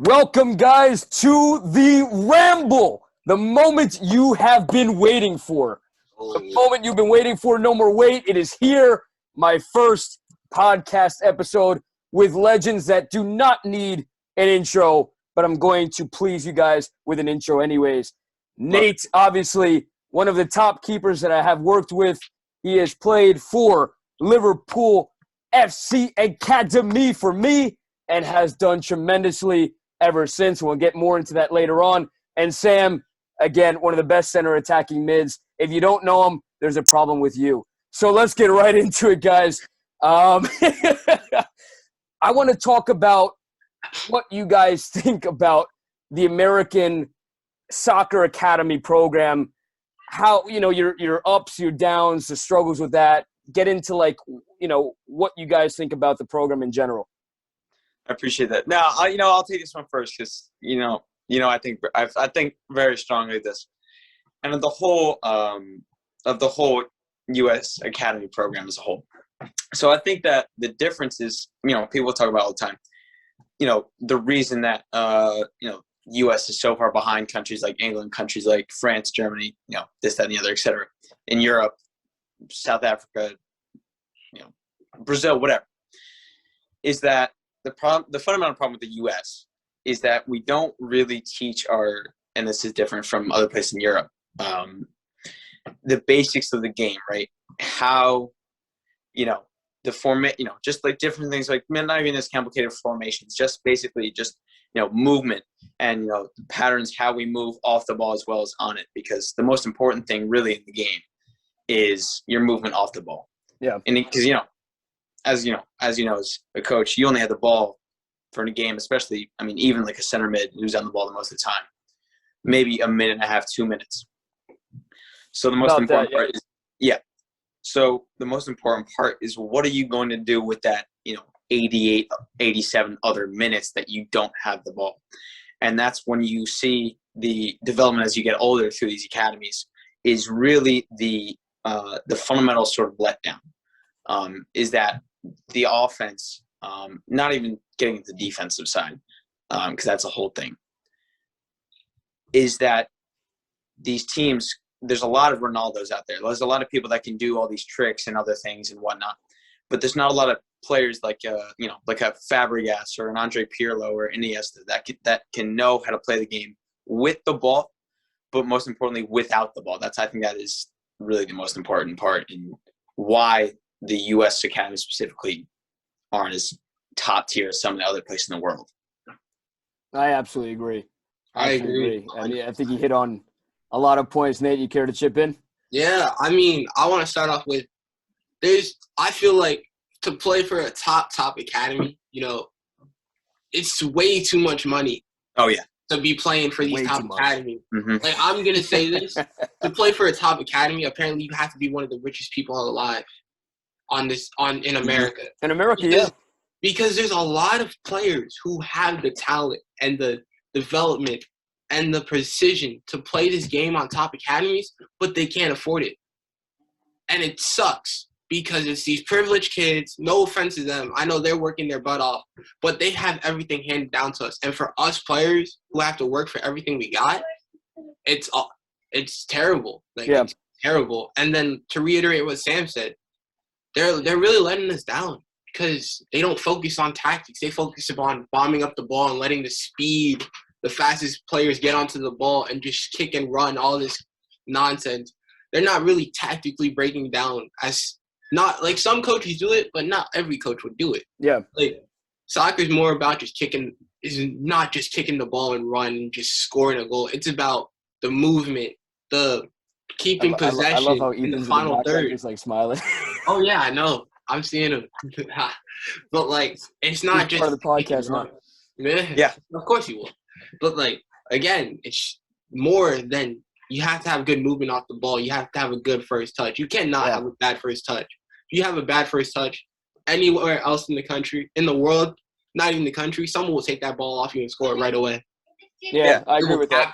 Welcome, guys, to the Ramble, the moment you have been waiting for. The moment you've been waiting for, no more wait. It is here, my first podcast episode with legends that do not need an intro, but I'm going to please you guys with an intro anyways. Nate, obviously, one of the top keepers that I have worked with. He has played for Liverpool FC Academy for me and has done tremendously ever since. We'll get more into that later on. And Sam, again, one of the best center attacking mids. If you don't know him, there's a problem with you. So let's get right into it, guys. I want to talk about what you guys think about the American Soccer Academy program. How, your ups, your downs, the struggles with that. Get into, what you guys think about the program in general. I appreciate that. Now, I'll take this one first because, I think very strongly of this, and of the whole U.S. Academy program as a whole. So I think that the difference is, people talk about all the time, the reason that, U.S. is so far behind countries like England, countries like France, Germany, this, that, and the other, et cetera, in Europe, South Africa, Brazil, whatever, is that the fundamental problem with the U.S. is that we don't really teach and this is different from other places in Europe, the basics of the game, right? How, the format, just like different things, like not even as complicated formations, just basically movement and, the patterns, how we move off the ball as well as on it, because the most important thing really in the game is your movement off the ball. Yeah. And because, as a coach, you only have the ball for a game, especially, even like a center mid who's on the ball the most of the time, maybe a minute and a half, 2 minutes. So the most important part is, So the most important part is, what are you going to do with that, 88, 87 other minutes that you don't have the ball? And that's when you see the development as you get older through these academies is really the fundamental sort of letdown, is that the offense, not even getting to the defensive side, because that's a whole thing, is that these teams, there's a lot of Ronaldos out there. There's a lot of people that can do all these tricks and other things and whatnot, but there's not a lot of players like a Fabregas or an Andre Pirlo or Iniesta that can know how to play the game with the ball, but most importantly without the ball. I think that is really the most important part in why the U.S. Academy specifically aren't as top tier as some of the other places in the world. I absolutely agree. I agree. I think you hit on a lot of points. Nate, you care to chip in? Yeah, I want to start off with I feel like to play for a top academy, it's way too much money. Oh, yeah. To be playing for these Way top too much. academies. Mm-hmm. Like, I'm going to say this. To play for a top academy, apparently you have to be one of the richest people alive in America. In America, Because there's a lot of players who have the talent and the development and the precision to play this game on top academies, but they can't afford it. And it sucks because it's these privileged kids. No offense to them. I know they're working their butt off, but they have everything handed down to us. And for us players who have to work for everything we got, it's terrible. It's terrible. And then to reiterate what Sam said, they're really letting us down because they don't focus on tactics. They focus on bombing up the ball and letting the fastest players get onto the ball and just kick and run, all this nonsense. They're not really tactically breaking down not like some coaches do it, but not every coach would do it. Yeah. Like, soccer is more about is not just kicking the ball and run and just scoring a goal. It's about the movement, the keeping possession I love how in the Ethan's final third. Just smiling. Oh yeah, I know. I'm seeing him. But it's not He's just part of the podcast now. Yeah, of course you will. But again, it's more than you have to have good movement off the ball. You have to have a good first touch. You cannot have a bad first touch. If you have a bad first touch anywhere else in the country, in the world, not even the country, someone will take that ball off you and score it right away. Yeah, I agree with that.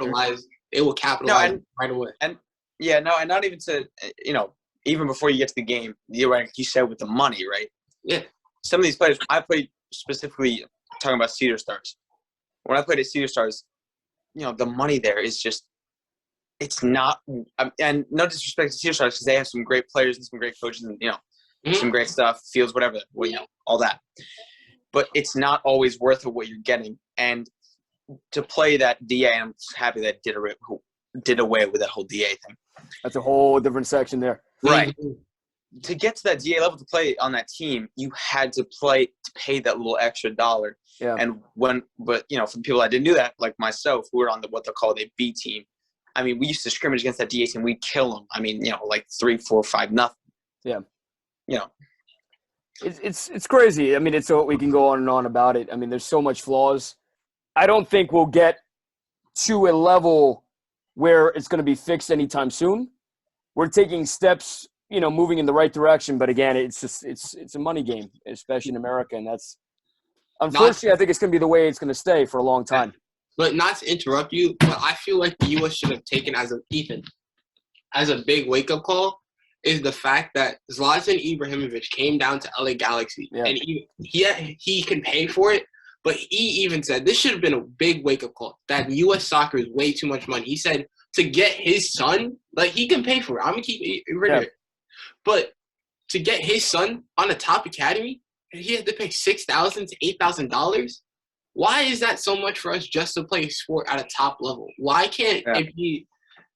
It will capitalize right away. And not even to, even before you get to the game, like you said, with the money, right? Yeah. Some of these players, I played specifically talking about Cedar Stars. when I played at Cedar Stars, the money there is just, it's not, and no disrespect to Cedar Stars because they have some great players and some great coaches and, some great stuff, fields, whatever, all that. But it's not always worth what you're getting. And to play that DA, I'm happy that did away with that whole DA thing. That's a whole different section there. Right. To get to that DA level to play on that team, you had to pay that little extra $1. Yeah. And for the people that didn't do that, like myself, who were on what they're called a B team, I mean, we used to scrimmage against that DA team. We'd kill them. I mean, 3, 4, 5, nothing. Yeah. It's crazy. I mean, we can go on and on about it. I mean, there's so much flaws. I don't think we'll get to a level where it's going to be fixed anytime soon. We're taking steps, moving in the right direction. But again, it's a money game, especially in America. And that's, unfortunately, I think it's going to be the way it's going to stay for a long time. But not to interrupt you, but I feel like the U.S. should have taken as a big wake-up call is the fact that Zlatan Ibrahimovic came down to LA Galaxy. Yeah. And he can pay for it. But he even said this should have been a big wake-up call, that U.S. soccer is way too much money. He said to get his son, he can pay for it. I'm going to keep it right here. But to get his son on a top academy, he had to pay $6,000 to $8,000. Why is that so much for us just to play a sport at a top level? Why can't it be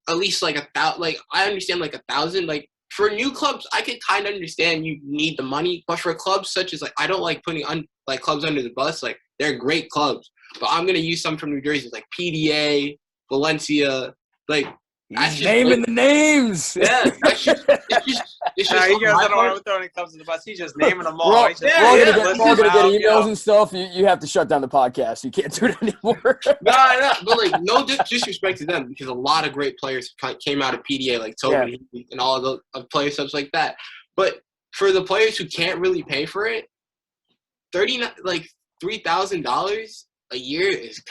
at least $1,000? I understand $1,000. For new clubs, I can kind of understand you need the money. But for clubs such as I don't like putting clubs under the bus. They're great clubs, but I'm gonna use some from New Jersey, like PDA, Valencia, He's naming the names. Yeah, it's just. He doesn't know throwing clubs in the bus. He's just naming them all. We're all gonna get emails and stuff. You have to shut down the podcast. You can't do it anymore. No, but no disrespect to them because a lot of great players came out of PDA, like Toby and all of the players such like that. But for the players who can't really pay for it, $3,000 a year is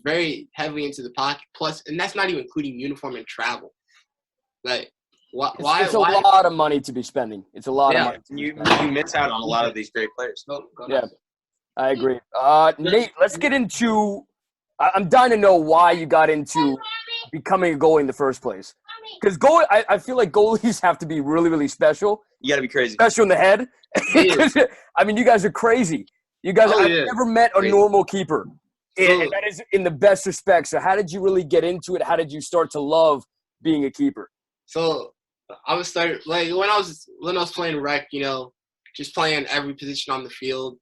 very heavily into the pocket. Plus, and that's not even including uniform and travel. Why? It's a lot of money to be spending. It's a lot of money. You miss out on a lot of these great players. I agree. Nate, let's get into. I'm dying to know why you got into becoming a goalie in the first place. Because I feel like goalies have to be really, really special. You got to be crazy, special in the head. I mean, you guys are crazy. You guys, I've never met a normal keeper. And that is in the best respect. So how did you really get into it? How did you start to love being a keeper? So I was when I was playing rec, just playing every position on the field,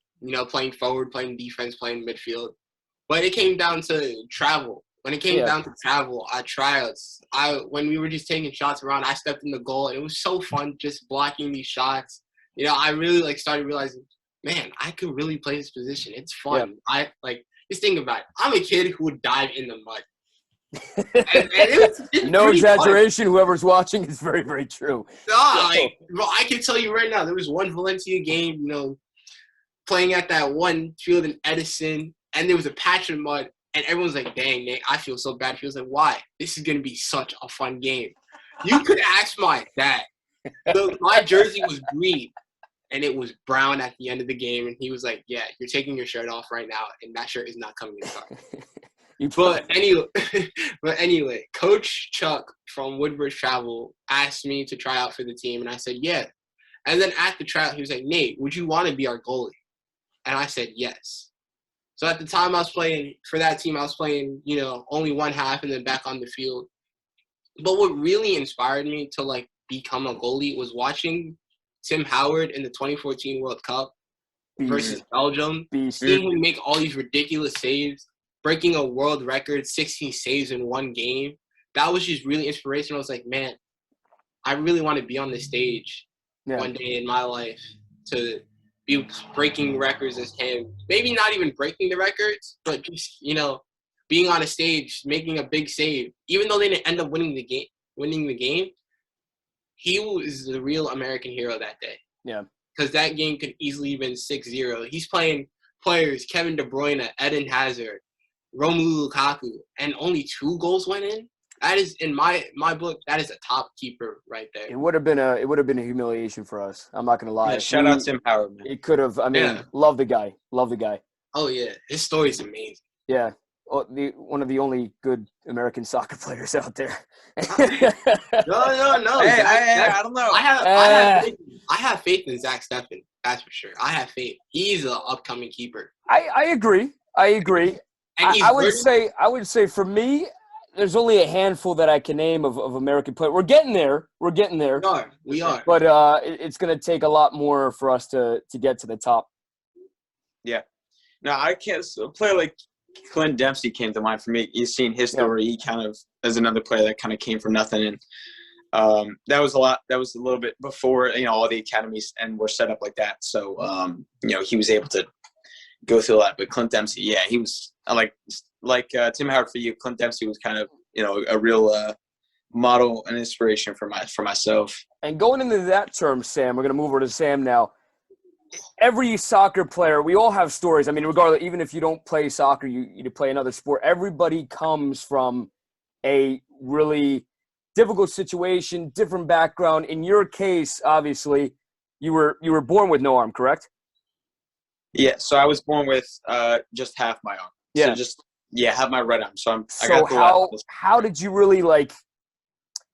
playing forward, playing defense, playing midfield. But it came down to travel. When it came down to travel, tryouts. When we were just taking shots around, I stepped in the goal, and it was so fun just blocking these shots. I really started realizing, man, I could really play this position. It's fun. Yeah. Just think about it. I'm a kid who would dive in the mud. and it's no exaggeration. Fun. Whoever's watching is very, very true. No, bro, I can tell you right now, there was one Valencia game, playing at that one field in Edison, and there was a patch of mud, and everyone's like, dang, Nate, I feel so bad. He was like, why? This is going to be such a fun game. You could ask my dad. My jersey was green. And it was brown at the end of the game. And he was like, yeah, you're taking your shirt off right now. And that shirt is not coming in the car. But anyway, Coach Chuck from Woodbridge Travel asked me to try out for the team. And I said, yeah. And then at the tryout, he was like, Nate, would you want to be our goalie? And I said, yes. So at the time I was playing for that team, I was playing, only one half and then back on the field. But what really inspired me to become a goalie was watching Tim Howard in the 2014 World Cup versus Belgium, seeing him make all these ridiculous saves, breaking a world record, 16 saves in one game. That was just really inspirational. I was like, man, I really want to be on the stage one day in my life to be breaking records as him. Maybe not even breaking the records, but just, being on a stage, making a big save. Even though they didn't end up winning the game, he was the real American hero that day. Yeah. Because that game could easily have been 6-0. He's playing players, Kevin De Bruyne, Eden Hazard, Romelu Lukaku, and only 2 goals went in. That is, in my book, that is a top keeper right there. It would have been a humiliation for us. I'm not gonna lie. Yeah, shout out Tim Howard, man. It could have. I mean, love the guy. Love the guy. Oh yeah, his story is amazing. Yeah. Well, one of the only good American soccer players out there. No. Hey, I don't know. I have faith in Zach Steffen. That's for sure. I have faith. He's an upcoming keeper. I agree. And I would say for me, there's only a handful that I can name of American players. We're getting there. We are. But it's going to take a lot more for us to get to the top. Yeah. No, I can't. A player like Clint Dempsey came to mind for me. You've seen his story. He kind of is another player that kind of came from nothing, and that was a lot. That was a little bit before all the academies and were set up like that. So he was able to go through a lot. But Clint Dempsey, yeah, he was like Tim Howard for you. Clint Dempsey was kind of a real model and inspiration for myself. And going into that term, Sam, we're going to move over to Sam now. Every soccer player, we all have stories. I mean, regardless, even if you don't play soccer, you play another sport. Everybody comes from a really difficult situation, different background. In your case, obviously, you were born with no arm, correct? Yeah. So I was born with just half my arm. Yeah. So have my right arm. So how did you really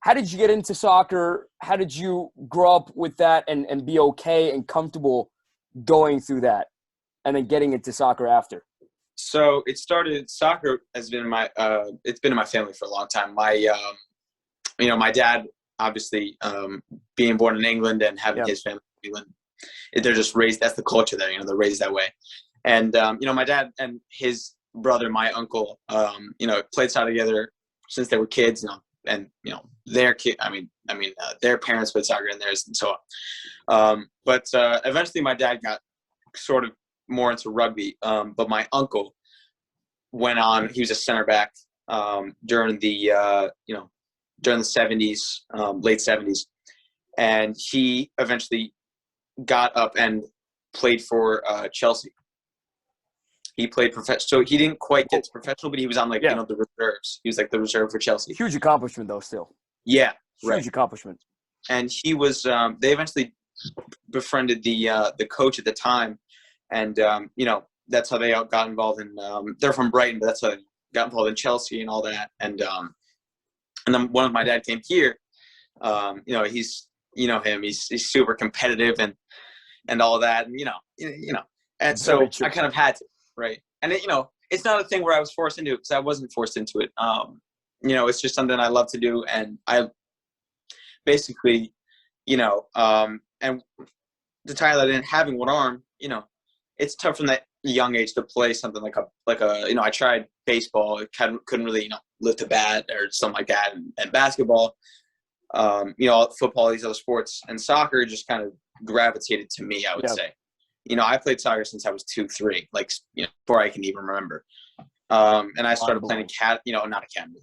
how did you get into soccer? How did you grow up with that and be okay and comfortable going through that and then getting into soccer after? So soccer has been it's been in my family for a long time. My dad, obviously, being born in England and having his family in England, they're just raised, that's the culture there, they're raised that way. And, my dad and his brother, my uncle, played soccer together since they were kids, and, their kid, their parents played soccer in theirs and so on. But eventually my dad got sort of more into rugby. But my uncle went on, he was a center back during the 70s, late 70s. And he eventually got up and played for Chelsea. He played professional, so he didn't quite get to professional, but he was on the reserves. He was the reserve for Chelsea. Huge accomplishment, though. Still. Yeah, huge accomplishment. And he was. They eventually befriended the coach at the time, and that's how they got involved in. They're from Brighton, but that's how they got involved in Chelsea and all that. And then one of my dad came here. He's him. He's super competitive and all that. And and so I kind of had to. Right. And it's not a thing where I was forced into it, because I wasn't forced into it. It's just something I love to do. And I basically, and to tie that in, having one arm, it's tough from that young age to play something like I tried baseball. I couldn't really, lift a bat or something like that. And basketball, football, these other sports, and soccer just kind of gravitated to me, I would say. I played soccer since I was 2-3, before I can even remember. And I started playing not academy,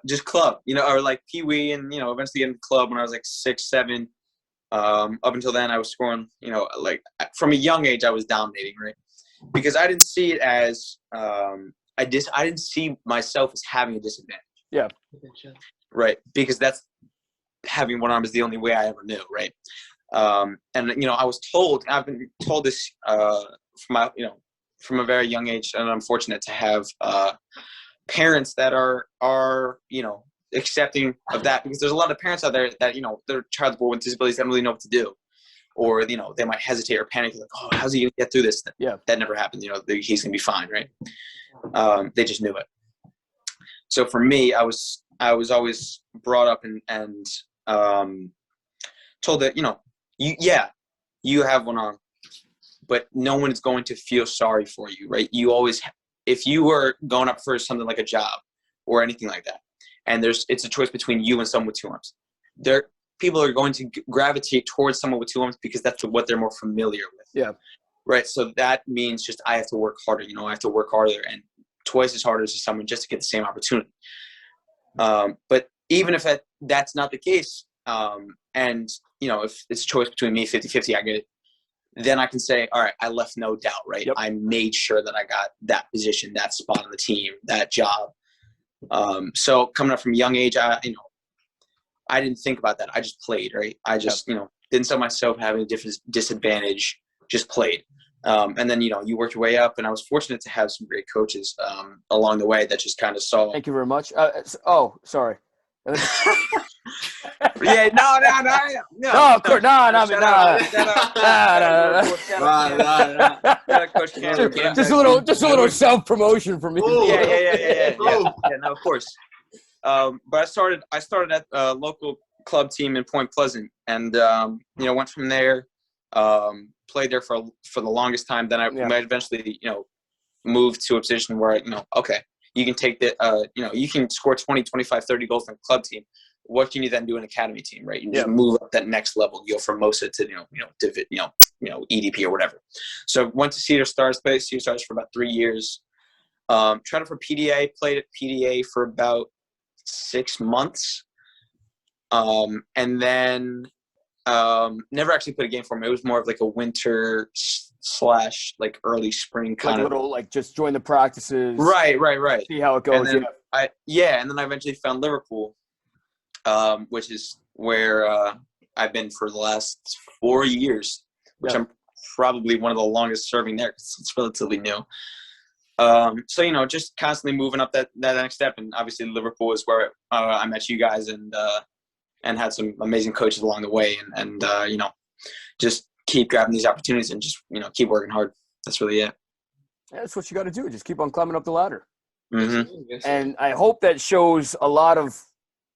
just club, or Pee-wee, and, eventually getting club when I was 6-7. Up until then I was scoring, from a young age I was dominating, right? Because I didn't see it as, I didn't see myself as having a disadvantage. Yeah. Right. Because having one arm is the only way I ever knew, right? And I was told, I've been told this from a very young age, and I'm fortunate to have parents that are accepting of that, because there's a lot of parents out there that their child's born with disabilities don't really know what to do, or they might hesitate or panic, oh, how's he gonna get through this? Yeah, that never happened. He's gonna be fine, right? They just knew it. So for me, I was always brought up and told that you have one arm, but no one is going to feel sorry for you, right? You always, if you were going up for something like a job or anything like that, and it's a choice between you and someone with two arms, people are going to gravitate towards someone with two arms because that's what they're more familiar with. Yeah. Right. So that means just I have to work harder. I have to work harder and twice as hard as someone just to get the same opportunity. But even if that's not the case, and if it's a choice between me 50-50, I get it, then I can say, all right, I left no doubt, right? Yep. I made sure that I got that position, that spot on the team, that job. So coming up from a young age, I didn't think about that. I just played, right? I just, didn't see myself having a different disadvantage, just played. And then, you work your way up, and I was fortunate to have some great coaches along the way that just kind of saw. Thank you very much. Sorry. Yeah, no. No, of course, no. Coach Cantor. Just a little self promotion for me. Yeah. No, of course. But I started at a local club team in Point Pleasant, and went from there. Played there for the longest time. Then I might eventually, move to a position where you can take the you can score 20, 25, 30 goals on a club team. What can you then do in an academy team, right? You just move up that next level. You go from MOSA to EDP or whatever. So went to Cedar Stars, played Cedar Stars for about 3 years. Tried out for PDA, played at PDA for about 6 months, and then never actually played a game for him. It was more of like a winter / like early spring kind of little, like just join the practices. Right. See how it goes. And then and then I eventually found Liverpool, which is where I've been for the last 4 years, which I'm probably one of the longest serving there because it's relatively new. So just constantly moving up that next step, and obviously Liverpool is where I met you guys and had some amazing coaches along the way, and just keep grabbing these opportunities and just keep working hard. That's really it. Yeah, that's what you got to do. Just keep on climbing up the ladder. Mm-hmm. And I hope that shows a lot of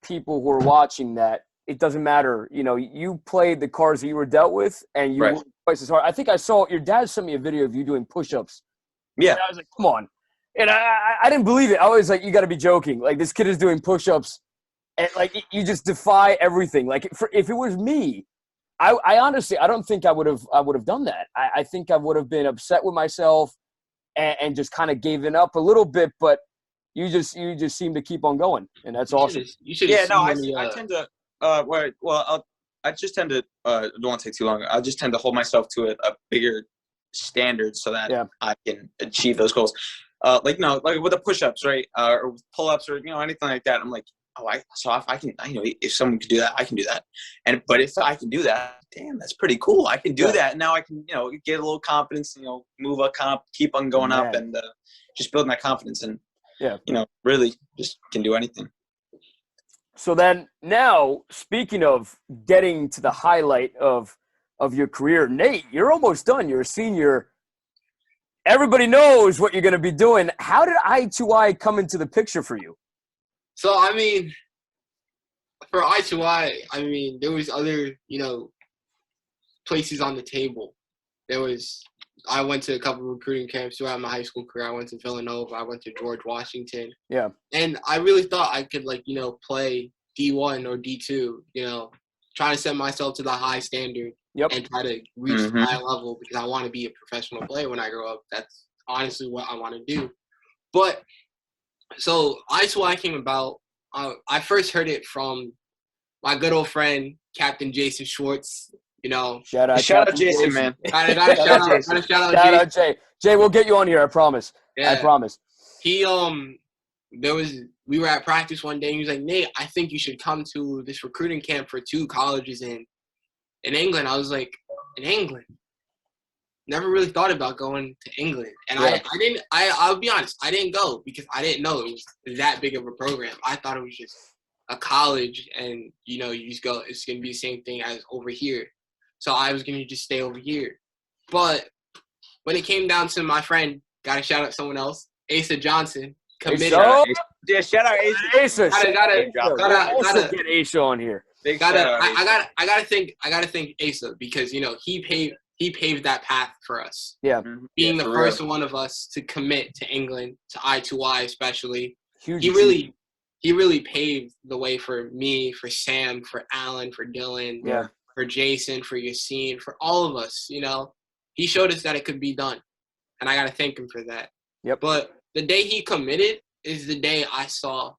people who are watching that it doesn't matter. You played the cards that you were dealt with, and you worked twice as hard. I think I saw your dad sent me a video of you doing push-ups. Yeah, and I was like, come on. And I didn't believe it. I was like, you got to be joking. Like, this kid is doing push-ups, and like you just defy everything. Like, if it was me, I honestly, I don't think I would have done that. I think I would have been upset with myself and just kind of given up a little bit. But you just seem to keep on going, and that's awesome. I tend to. I just tend to. Don't want to take too long. I just tend to hold myself to a bigger standard so that I can achieve those goals. Like with the push-ups, right, or pull-ups, or anything like that. I'm like, if I can, if someone could do that, I can do that. But if I can do that, damn, that's pretty cool. I can do that. Now I can, get a little confidence, move up, keep on going up, and just build my confidence, and really just can do anything. So then, now speaking of getting to the highlight of your career, Nate, you're almost done. You're a senior. Everybody knows what you're going to be doing. How did I2I come into the picture for you? So, for I2I, there was other, places on the table. I went to a couple of recruiting camps throughout my high school career. I went to Villanova. I went to George Washington. Yeah. And I really thought I could, play D1 or D2, try to set myself to the high standard and try to reach the high level because I want to be a professional player when I grow up. That's honestly what I want to do. But so I2I came about. I first heard it from my good old friend, Captain Jason Schwartz. Shout out Jason, man. Gotta shout out Jay. Jay, we'll get you on here. I promise. Yeah. I promise. We were at practice one day, and he was like, Nate, I think you should come to this recruiting camp for 2 colleges in England. I was like, in England? Never really thought about going to England. And I'll be honest, I didn't go because I didn't know it was that big of a program. I thought it was just a college and, you just go, it's going to be the same thing as over here. So I was going to just stay over here. But when it came down to my friend, got to shout out someone else, Asa Johnson, committed. Yeah, shout out Asa. Gotta get Asa on here. I gotta thank Asa because, he paved that path for us. Yeah. Being the first one of us to commit to England, to I2I especially. Huge. He really paved the way for me, for Sam, for Alan, for Dylan, for Jason, for Yassine, for all of us, He showed us that it could be done. And I got to thank him for that. Yep. But the day he committed is the day I saw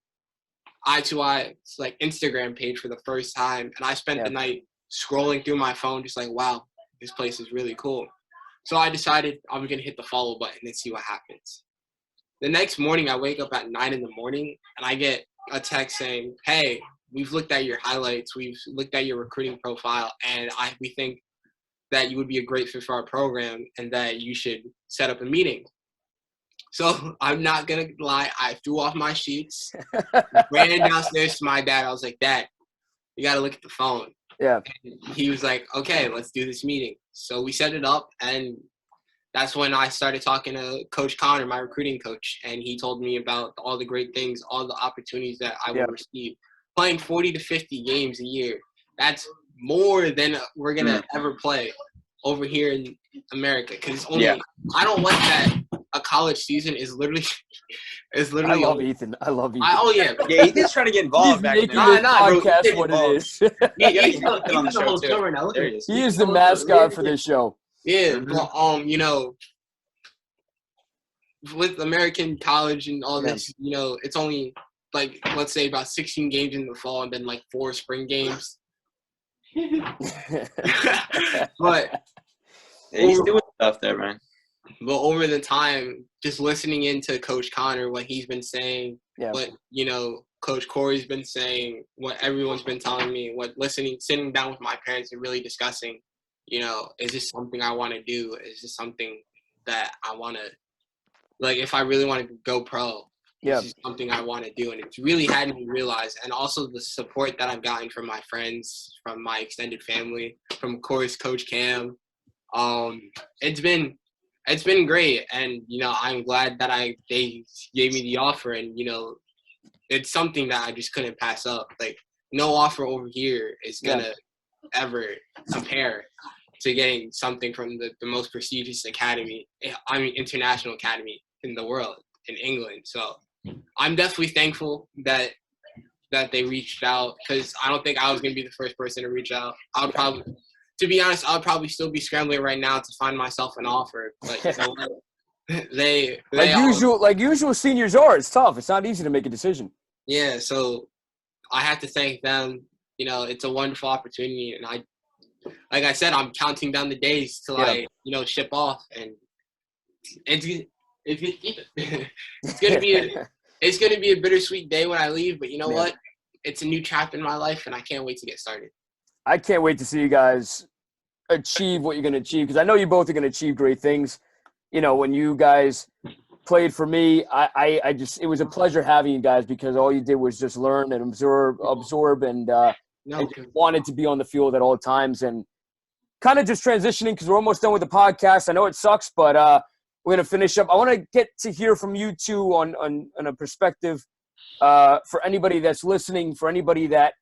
I2I's Instagram page for the first time. And I spent the night scrolling through my phone just like, wow, this place is really cool. So I decided I'm going to hit the follow button and see what happens. The next morning, I wake up at 9 in the morning, and I get a text saying, hey, we've looked at your highlights. We've looked at your recruiting profile, and we think that you would be a great fit for our program and that you should set up a meeting. So I'm not going to lie. I threw off my sheets, ran downstairs to my dad. I was like, Dad, you got to look at the phone. Yeah. And he was like, okay, let's do this meeting. So we set it up, and that's when I started talking to Coach Connor, my recruiting coach, and he told me about all the great things, all the opportunities that I will receive. Playing 40 to 50 games a year, that's more than we're going to ever play over here in America. Because I don't like that a college season is literally I love Ethan. Yeah, Ethan's trying to get involved back making there. this podcast what it is. He's on the show too. There he is. He is the mascot for this show. Yeah, but you know, with American college and all this, you know, it's only like, let's say about 16 games in the fall and then like 4 spring games. But he's doing stuff there, man. But over the time, just listening into Coach Connor, what he's been saying, what, you know, Coach Corey's been saying, what everyone's been telling me, sitting down with my parents and really discussing, you know, is this something I want to do? Is this something that I want to, like, if I really want to go pro, this is something I want to do. And it's really had me realize, and also the support that I've gotten from my friends, from my extended family, from, of course, Coach Cam. It's been great, and, you know, I'm glad that they gave me the offer, and, you know, it's something that I just couldn't pass up. Like, no offer over here is going to ever compare to getting something from the most prestigious academy, international academy in the world, in England. So I'm definitely thankful that they reached out, because I don't think I was going to be the first person to reach out. To be honest, I'll probably still be scrambling right now to find myself an offer. But you know what? They like usual seniors are. It's tough. It's not easy to make a decision. Yeah, so I have to thank them. You know, it's a wonderful opportunity, and like I said, I'm counting down the days till I, you know, ship off, and it's gonna be a bittersweet day when I leave. But you know what? It's a new chapter in my life, and I can't wait to get started. I can't wait to see you guys achieve what you're going to achieve, because I know you both are going to achieve great things. You know, when you guys played for me, I just, it was a pleasure having you guys, because all you did was just learn and absorb and just wanted to be on the field at all times. And kind of just transitioning, because we're almost done with the podcast. I know it sucks, but we're going to finish up. I want to get to hear from you two on a perspective for anybody that's listening, for anybody that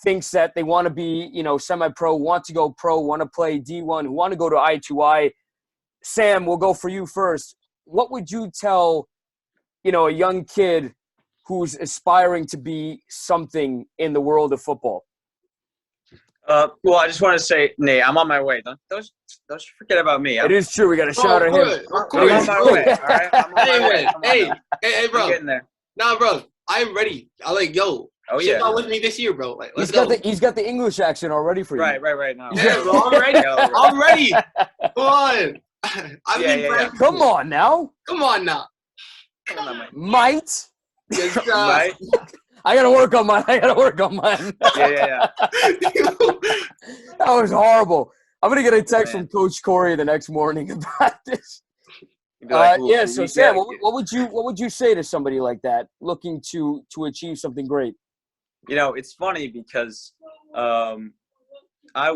thinks that they want to be, you know, semi-pro, want to go pro, want to play D1, who want to go to I2I. Sam, we'll go for you first. What would you tell, you know, a young kid who's aspiring to be something in the world of football? Well, I just want to say, Nate, I'm on my way. Don't forget about me. It is true. We got to shout at him. I'm on my way. All right. I'm on my way. Hey, bro. I'm getting there. Nah, bro. I'm ready. I'm like, yo. Oh yeah. Out with me this year, bro. Like, let's go. He's got the English accent already for you. Right. No. Yeah, bro, I'm ready. I'm ready. Come on. Come on now. Come on now. Might. Yes, right. I gotta work on mine. Yeah. That was horrible. I'm gonna get a text from Coach Corey the next morning about this. Like, so Sam, what would you say to somebody like that looking to achieve something great? You know, it's funny because I'm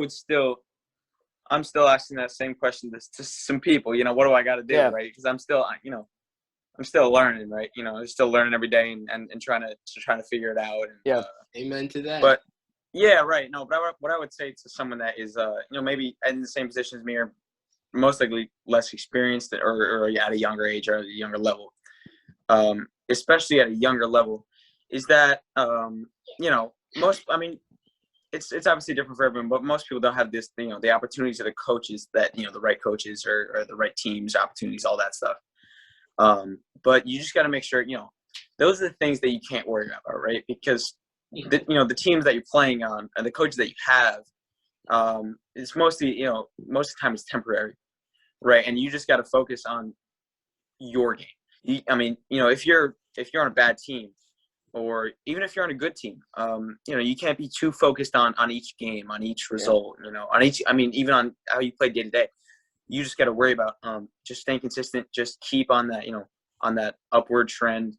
still asking that same question to some people. You know, what do I got to do, right? Because I'm still learning, right? You know, I'm still learning every day and trying to figure it out. And, amen to that. But yeah, right. No, but what I would say to someone that is, you know, maybe in the same position as me, or most likely less experienced, or at a younger age or at a younger level, especially at a younger level, is that you know, it's obviously different for everyone, but most people don't have this, you know, the opportunities of the coaches that, you know, the right coaches or the right teams, opportunities, all that stuff. But you just got to make sure, you know, those are the things that you can't worry about, right? Because you know, the teams that you're playing on and the coaches that you have, it's mostly, you know, most of the time it's temporary, right? And you just got to focus on your game. I mean, you know, if you're on a bad team, or even if you're on a good team, you can't be too focused on each game, on each result, even on how you play day to day. You just got to worry about just staying consistent, just keep on that, on that upward trend.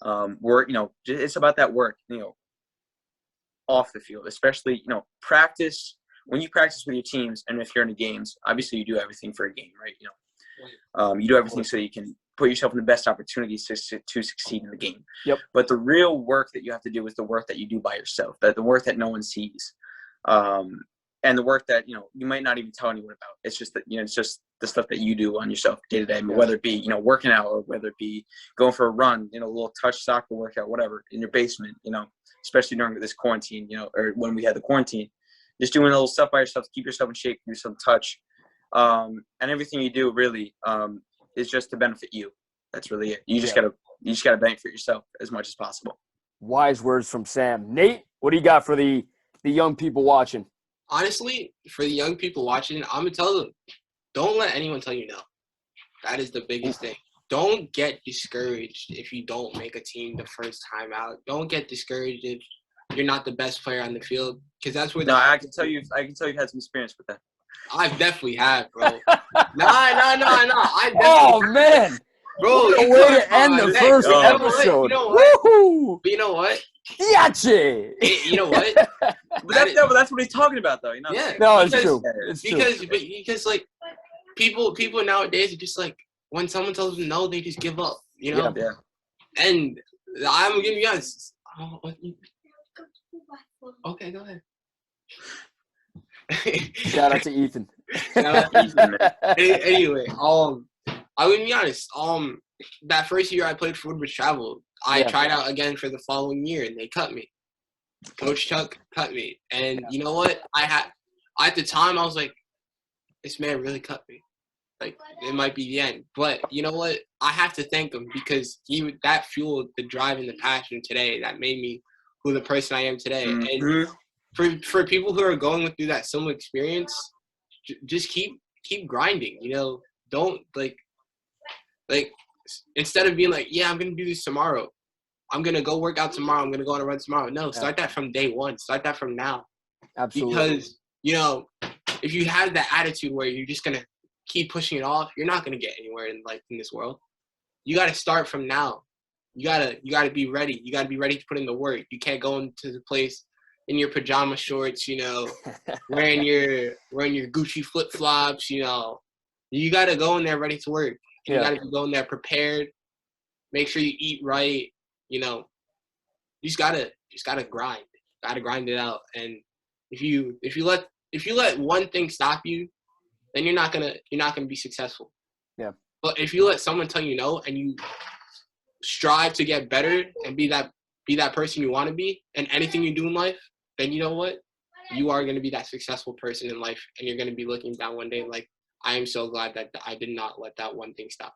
Work, it's about that work, off the field, especially, practice. When you practice with your teams, and if you're in the games, obviously you do everything for a game, right? You do everything so you can put yourself in the best opportunities to succeed in the game. Yep. But the real work that you have to do is the work that you do by yourself, that the work that no one sees, and the work that you might not even tell anyone about. It's just that it's just the stuff that you do on yourself day to day, whether it be working out or whether it be going for a run, a little touch soccer workout, whatever, in your basement, especially during this quarantine, or when we had the quarantine, just doing a little stuff by yourself to keep yourself in shape, do some touch, and everything you do really is just to benefit you. That's really it. You just gotta benefit yourself as much as possible. Wise words from Sam. Nate, what do you got for the young people watching? Honestly, for the young people watching, I'm going to tell them, don't let anyone tell you no. That is the biggest thing. Don't get discouraged if you don't make a team the first time out. Don't get discouraged if you're not the best player on the field, because that's where. I can tell you've had some experience with that. I definitely have, bro. No. Oh man, bro, what a way to end the first episode. You know what? Woo-hoo! But you know what? Yache! You know what? But that's what he's talking about, though. Yeah. No, it's true. Because like people nowadays are just like, when someone tells them no, they just give up. Yeah. And I'm gonna be honest. Okay, go ahead. Shout out to Ethan. Anyway, I would be honest. That first year I played for Woodbridge Travel, I tried out again for the following year, and they cut me. Coach Chuck cut me, and you know what? At the time I was like, this man really cut me. Like, it might be the end. But you know what? I have to thank him, because that fueled the drive and the passion today that made me who the person I am today. Mm-hmm. And for people who are going through that similar experience, just keep grinding. Don't like instead of being like, yeah, I'm gonna do this tomorrow. I'm gonna go work out tomorrow. I'm gonna go on a run tomorrow. No, start that from day one. Start that from now. Absolutely. Because if you have that attitude where you're just gonna keep pushing it off, you're not gonna get anywhere in this world. You gotta start from now. You gotta be ready. You gotta be ready to put in the work. You can't go into the place in your pajama shorts, wearing your Gucci flip flops. You gotta go in there ready to work. You gotta go in there prepared. Make sure you eat right. You just gotta grind. Gotta grind it out. And if you let one thing stop you, then you're not gonna be successful. Yeah. But if you let someone tell you no, and you strive to get better and be that person you want to be in anything you do in life, then you know what? You are going to be that successful person in life, and you're going to be looking down one day like, I am so glad that I did not let that one thing stop.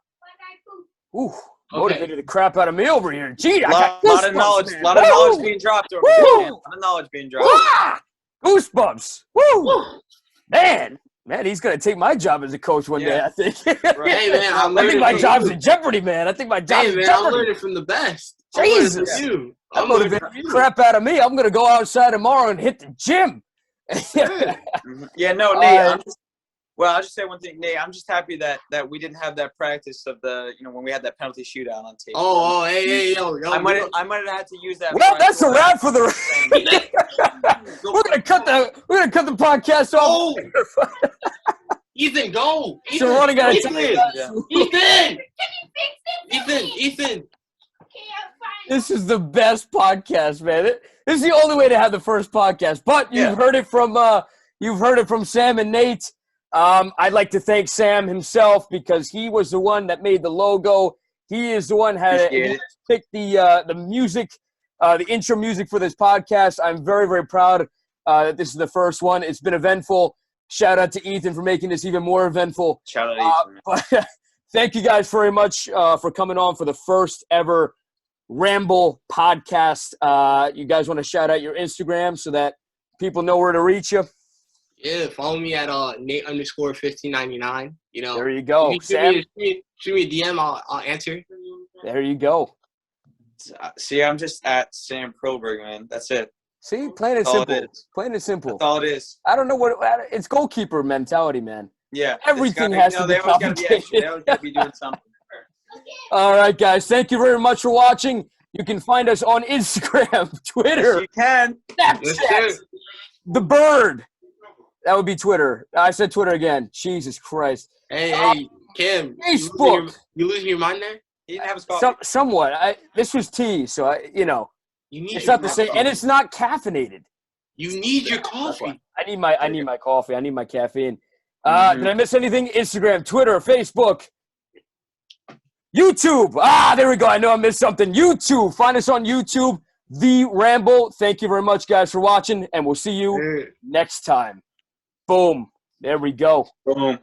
Ooh, motivated the crap out of me over here. Gee, I got lot of knowledge being dropped over here. A lot of knowledge being dropped. Ah! Goosebumps. Woo! Man, he's going to take my job as a coach one day, I think. Right. Hey, man, I think my job's in jeopardy, man. I think my job's in jeopardy. I'm learning from the best. Jesus. I'm motivated the crap out of me. I'm going to go outside tomorrow and hit the gym. Yeah, no, Nate. I'll just say one thing, Nate. I'm just happy that we didn't have that practice of the, when we had that penalty shootout on tape. Hey, yo. I might have had to use that. Well, that's a wrap for the. We're gonna cut the podcast off. Ethan, go. So we're running out of time. Ethan. This is the best podcast, man. This is the only way to have the first podcast. But you've heard it from Sam and Nate. I'd like to thank Sam himself, because he was the one that made the logo. He is the one who picked the music, the intro music for this podcast. I'm very, very proud that this is the first one. It's been eventful. Shout out to Ethan for making this even more eventful. Shout out to Ethan. Thank you guys very much for coming on for the first ever Ramble Podcast. You guys want to shout out your Instagram so that people know where to reach you? Yeah, follow me at Nate_1599. There you go. Shoot me a DM, I'll answer. There you go. See, I'm just at Sam Pearlberg, man. That's it. See, plain and That's all it simple. is. Plain and simple. That's all it is. I don't know what it's goalkeeper mentality, man. Yeah. Everything has to be they always gotta be extra. complicated. They always got to be doing something. All right, guys. Thank you very much for watching. You can find us on Instagram, Twitter, Yes, you can. Snapchat, The Bird. That would be Twitter. I said Twitter again. Jesus Christ. Hey, Kim. Facebook. You losing your mind there? He didn't have his coffee. Somewhat. This was tea, so You need it's your not the same, coffee. and it's not caffeinated. You need your coffee. I need my coffee. I need my caffeine. Did I miss anything? Instagram, Twitter, Facebook, YouTube. There we go. I know I missed something. YouTube. Find us on YouTube, The Ramble. Thank you very much, guys, for watching, and we'll see you next time. Boom. There we go. Boom.